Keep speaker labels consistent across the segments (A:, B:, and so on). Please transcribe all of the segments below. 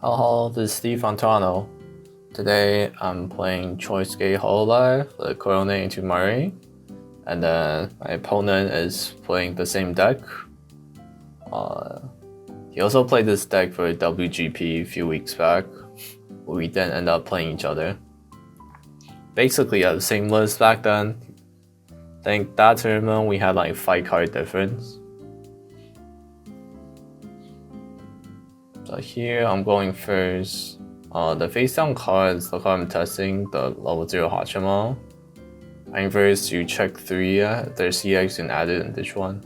A: Hello, this is Steve Fontano. Today I'm playing Choice Gate Hololive with Korone+Marine, and then my opponent is playing the same deck. He also played this deck for WGP a few weeks back. We then ended up playing each other. Basically, the same list back then. I think that tournament we had like 5 card difference. So here I'm going first. The face down card is the card I'm testing, the level 0 Hachima. I'm first to check 3 if there's CX and add it in this one.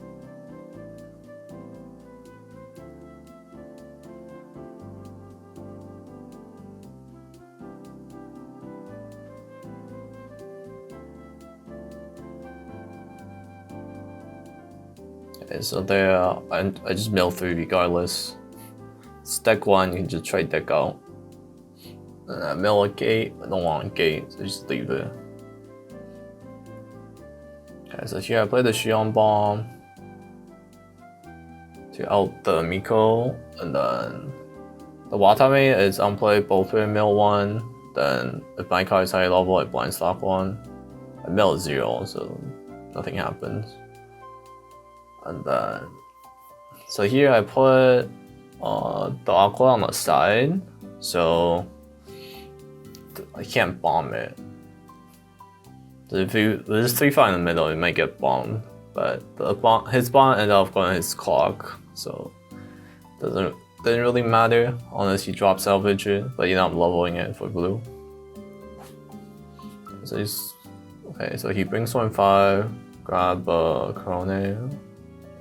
A: Okay, so there I just mill 3 regardless. It's deck 1, you can just try deck out. And I mill a gate, I don't want a gate, so just leave it. Okay, so here I play the Shion Bomb to out the Miko, and then the Watame is unplayed both way mill 1, then if my card is high level I blind stock 1. I mill 0, so nothing happens. And then, so here I put the Aqua on the side, so I can't bomb it. So if there's 3-5 in the middle, it might get bombed, but his bomb ended up going to his clock, so doesn't really matter unless he drop salvage it, but you're not leveling it for blue. So okay, so he brings 1-5, grab Korone,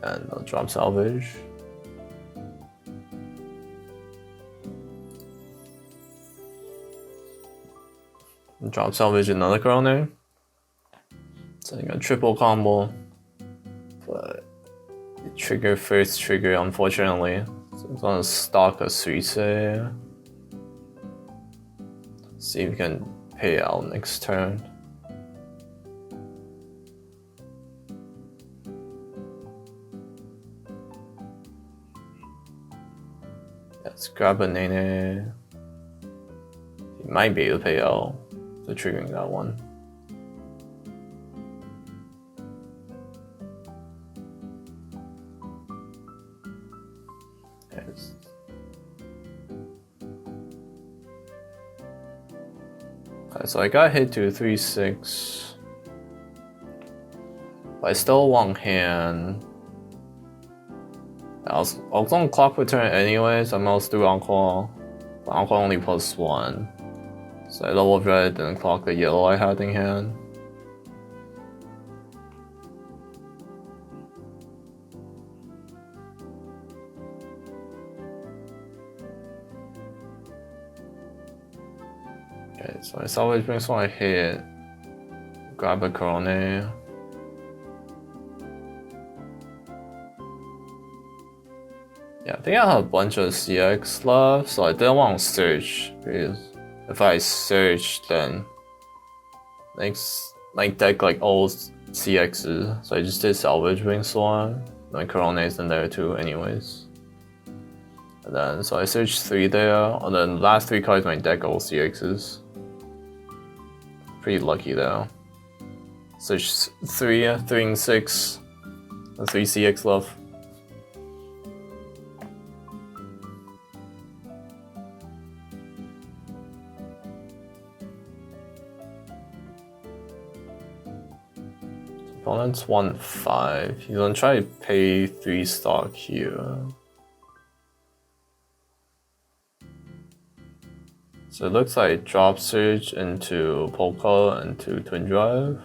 A: and I'll drop salvage. Drop salvage another Korone. So I got triple combo, but the trigger first trigger unfortunately. So I'm gonna stock a Suise. See if we can pay out next turn. Let's grab a Nene. He might be able to pay out. So triggering that one. Yes. Okay, so I got hit to 3-6. But I still want hand. I was on clock return anyway, so I'm also do on-call. But on-call only +1. So I level red and clock the yellow I had in hand. Okay, so I salvage brings one I hit. Grab a Korone. Yeah, I think I have a bunch of CX left, so I didn't want to search because if I search, then makes my deck like all CXs, so I just did salvage brainstorm. My Korone is in there too, anyways. And then so I searched 3 there, and then the last 3 cards in my deck all CXs. Pretty lucky though. Search 3 and 6, and 3 CX left. Opponent's 1-5. He's gonna try to pay 3 stock here. So it looks like drop surge into Polka into Twin Drive.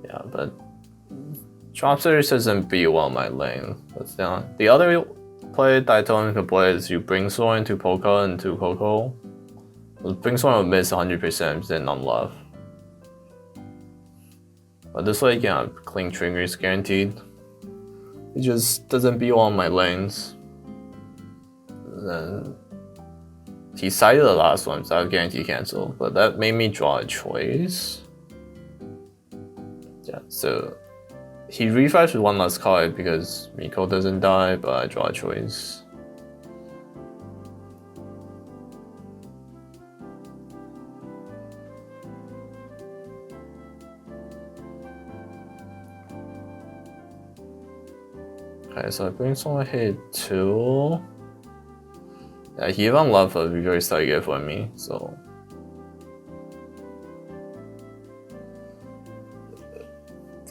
A: Yeah, but drop surge doesn't beat well my lane. That's down. The other play that I told him to play is you bring Sword into Polka into Coco. Bring Sword will miss 100%, then none left. But this way you can have clean triggers guaranteed. It just doesn't beat all my lanes. And then he sided the last one, so I have guarantee cancel. But that made me draw a choice. Yeah, so he refreshed with 1 less card because Miko doesn't die, but I draw a choice. Okay, so I bring someone hit 2. Yeah, he even left a reverse target for me, so.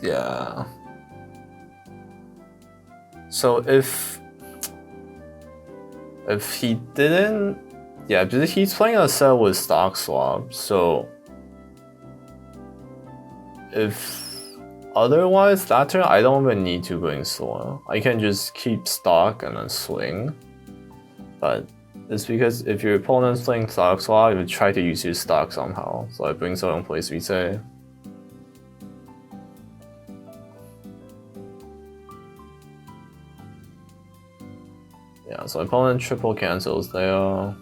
A: Yeah. So if he didn't, yeah, because he's playing a set with stock swap, so if otherwise that turn I don't even need to bring soil. I can just keep stock and then swing. But it's because if your opponent's playing stock swap, you would try to use your stock somehow. So I bring soil in place reset. Yeah, so opponent triple cancels there.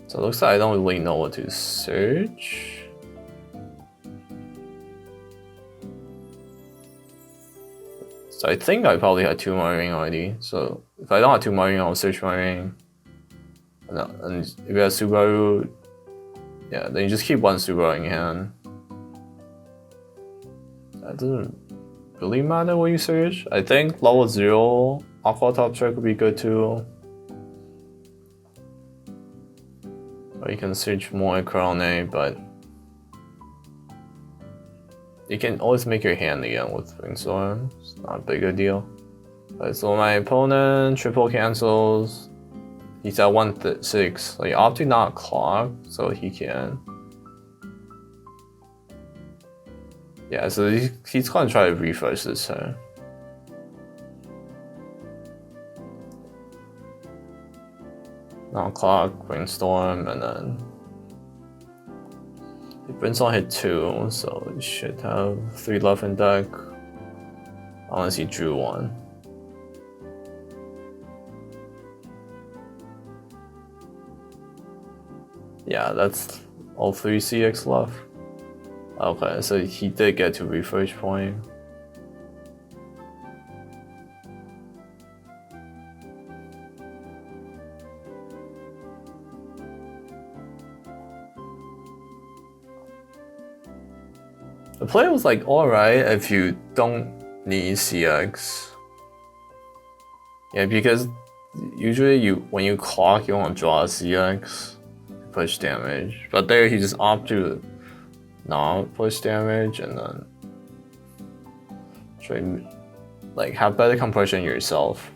A: So it looks like I don't really know what to search. So I think I probably had 2 Marine already. So if I don't have 2 Marine, I'll search Marine. And if you have Subaru, yeah, then you just keep 1 Subaru in your hand. That doesn't really matter what you search. I think level 0 Aqua Top Strike would be good too. Or you can search more Korone, but you can always make your hand again with Wingstorm. It's not a big a deal. Right, so my opponent triple cancels. He's at 1-6. So he opted not clock, so he can. Yeah, so he's gonna try to refresh this turn. Not clock, Brainstorm, and then Brainstorm hit 2, so he should have 3 left in deck. Unless he drew 1. Yeah, that's all 3 CX left. Okay, so he did get to refresh point. The play was like alright if you don't need CX. Yeah, because usually when you clock, you want to draw a CX to push damage. But there he just opted to not push damage and then try to like have better compression yourself.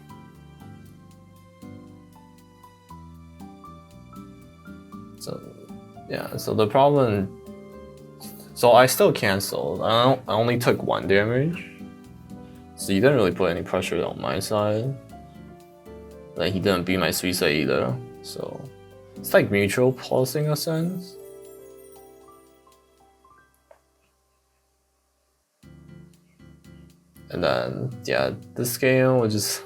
A: So yeah, so the problem. So I still canceled. I only took 1 damage. So he didn't really put any pressure on my side. Like he didn't beat my Suicide either. So it's like mutual plus in a sense. And then yeah, this game will just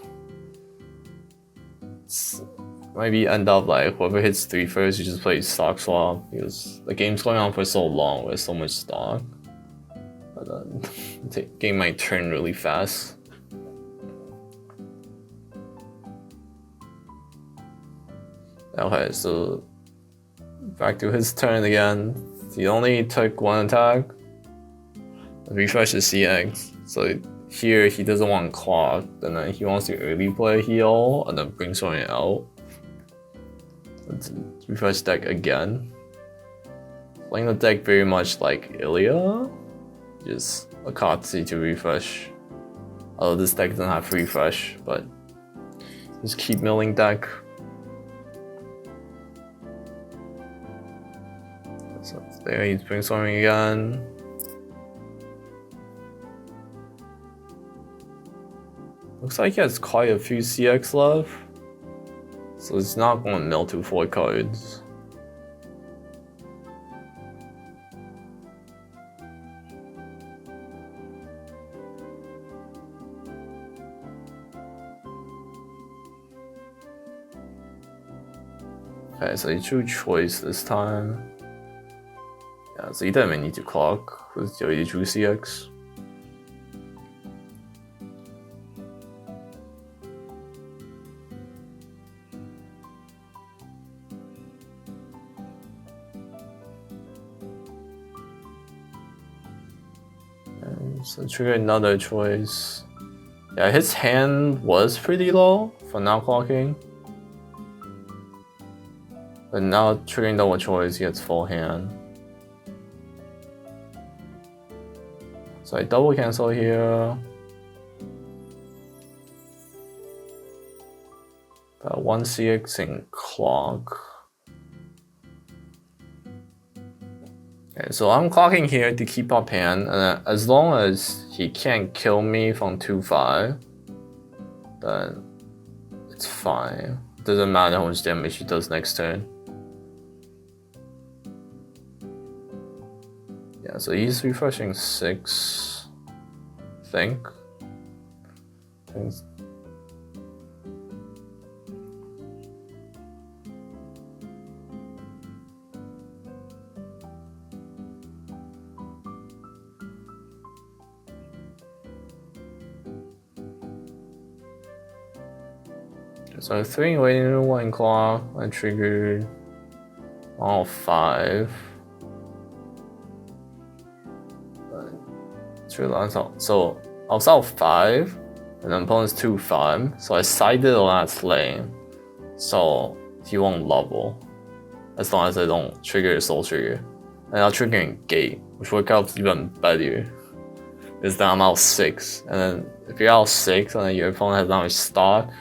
A: maybe end up like whoever hits 3 first, you just play stock swap because the game's going on for so long with so much stock. But then the game might turn really fast. Okay, so back to his turn again. He only took 1 attack. Refresh the CX. So here he doesn't want clock, and then he wants to early play heal and then bring something out. Let's refresh deck again. Playing the deck very much like Ilya. Just a Katsi to refresh. Although this deck doesn't have refresh, but just keep milling deck. So there he's brainstorming again. Looks like he has quite a few CX left. So it's not going to mill to 4 cards. Okay, so he drew choice this time. Yeah, so he didn't even need to clock because he already drew CX. So trigger another choice. Yeah, his hand was pretty low for not clocking. But now triggering double choice, he gets full hand. So I double cancel here. Got 1 CX in clock. Okay, so I'm clocking here to keep up hand, and as long as he can't kill me from 2-5, then it's fine. Doesn't matter how much damage he does next turn. Yeah, so he's refreshing 6, I think. So 3 waiting 1 clock, I triggered all 5. So I was out 5, and the opponent's 2-5, so I sided the last lane, so he won't level, as long as I don't trigger a soul trigger. And I'll trigger in gate, which works out even better, because then I'm out 6, and then if you're out 6 and then your opponent has not much stock,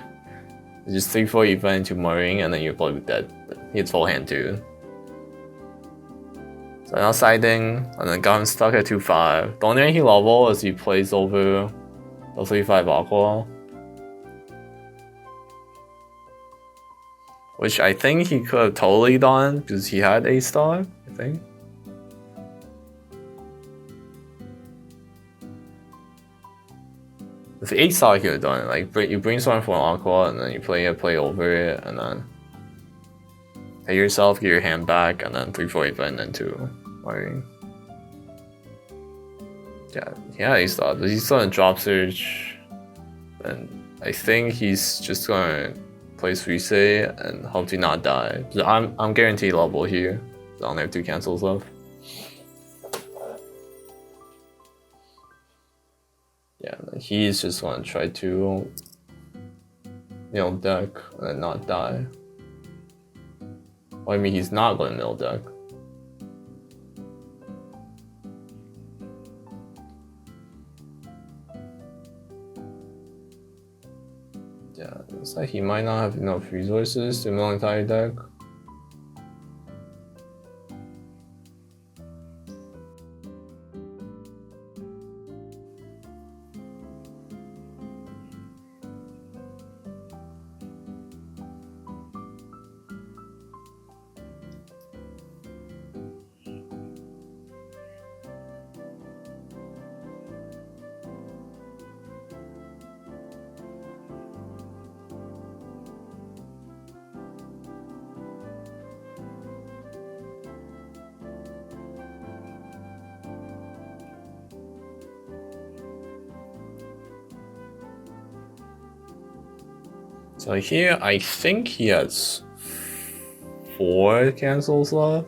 A: you just 3-4 event into Marine, and then you're probably dead. He hits full hand too. So now siding, and then got him stuck at 2-5. The only way he level is he plays over the 3-5 Aqua, which I think he could have totally done because he had a star, I think. With 8 star, he could have done it. Like, you bring someone for an Aqua, and then you play over it, and then pay yourself, get your hand back, and then 3-4 event into Marine. Yeah, he's thought, but he's gonna drop surge, and I think he's just gonna place reset and hope to not die. I'm guaranteed level here. I only have 2 cancels left. Yeah, he's just gonna try to mill deck and not die. Well, I mean, he's not gonna mill deck. Yeah, looks like he might not have enough resources to mill entire deck. So here, I think he has 4 cancels left.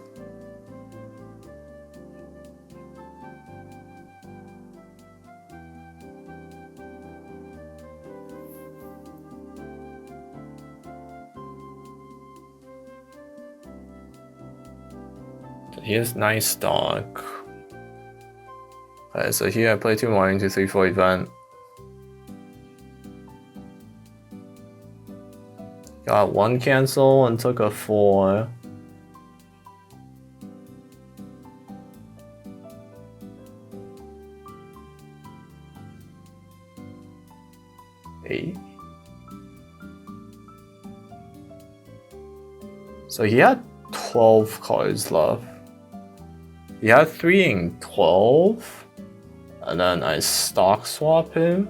A: He has 9 stock. Alright, so here I play 2 more into 3-4 event. Got 1 cancel and took a 4. So he had 12 cards left. He had 3 in 12, and then I stock swap him.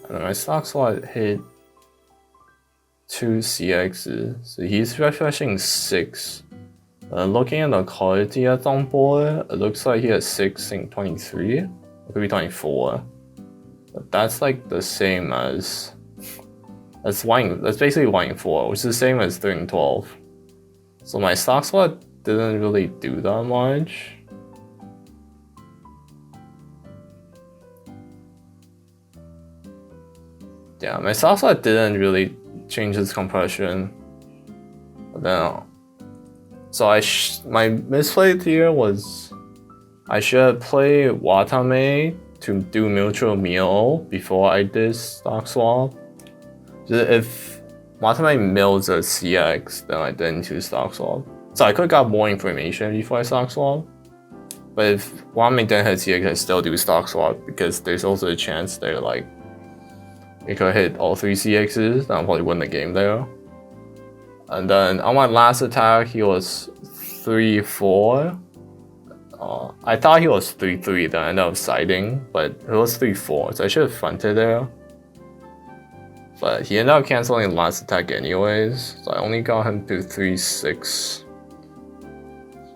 A: And then my stock swap hit 2 CXs, so he's refreshing 6. Looking at the cards he has on board, it looks like he has 6 in 23. It could be 24. But that's like the same as... That's basically 1 in 4, which is the same as 3 in 12. So my stock swap didn't really do that much. Yeah, my stock slot didn't really change its compression. But then, so my misplay here was I should play Watame to do mutual meal before I did stock swap. If Watame mills a CX, then I didn't do stock swap. So I could have got more information before I stock swap. But if Watame didn't hit CX, I still do stock swap because there's also a chance they're like, it could hit all 3 CXs, then I'll probably win the game there. And then on my last attack, he was 3-4. I thought he was 3-3, then I ended up siding, but it was 3-4, so I should have fronted there. But he ended up canceling the last attack anyways, so I only got him to 3-6.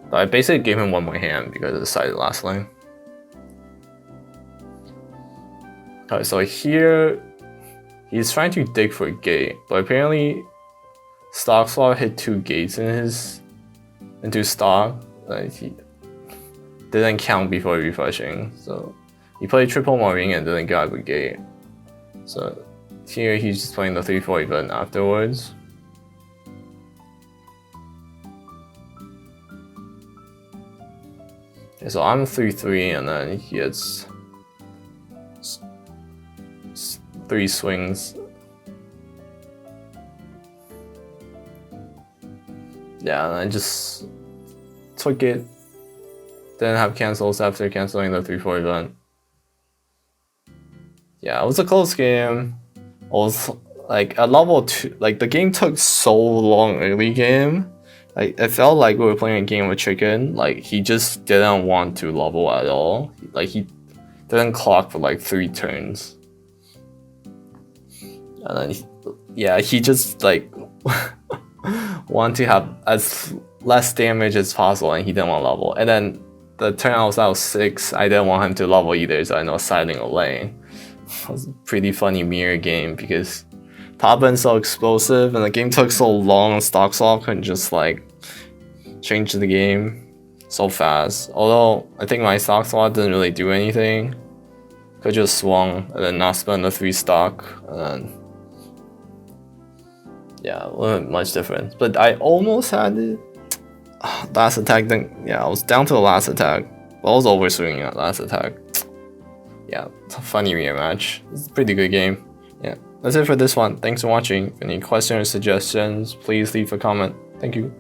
A: But I basically gave him one more hand because of the sided last lane. Alright, so here, he's trying to dig for a gate, but apparently stock slot hit 2 gates into stock. Like he didn't count before refreshing, so he played triple Marine and didn't grab a gate. So here he's just playing the 3-4 event afterwards. Okay, so I'm 3-3 and then he gets 3 swings. Yeah, and I just took it. Didn't have cancels after canceling the 3-4 event. Yeah, it was a close game. It was like at level 2, like the game took so long early game. Like it felt like we were playing a game of chicken. Like he just didn't want to level at all. Like he didn't clock for like 3 turns. And then he just like want to have as less damage as possible, and he didn't want to level. And then the turn I was out 6, I didn't want him to level either, so I ended up siding a lane. It was a pretty funny mirror game because top end's so explosive and the game took so long, stock swap couldn't just like change the game so fast. Although I think my stock swap didn't really do anything. Could just swung and then not spend the 3 stock, and then yeah, it wasn't much difference. But I almost had it. Last attack, then yeah, I was down to the last attack. But I was overswinging at last attack. Yeah, it's a funny rematch. It's a pretty good game. Yeah, that's it for this one. Thanks for watching. If any questions or suggestions, please leave a comment. Thank you.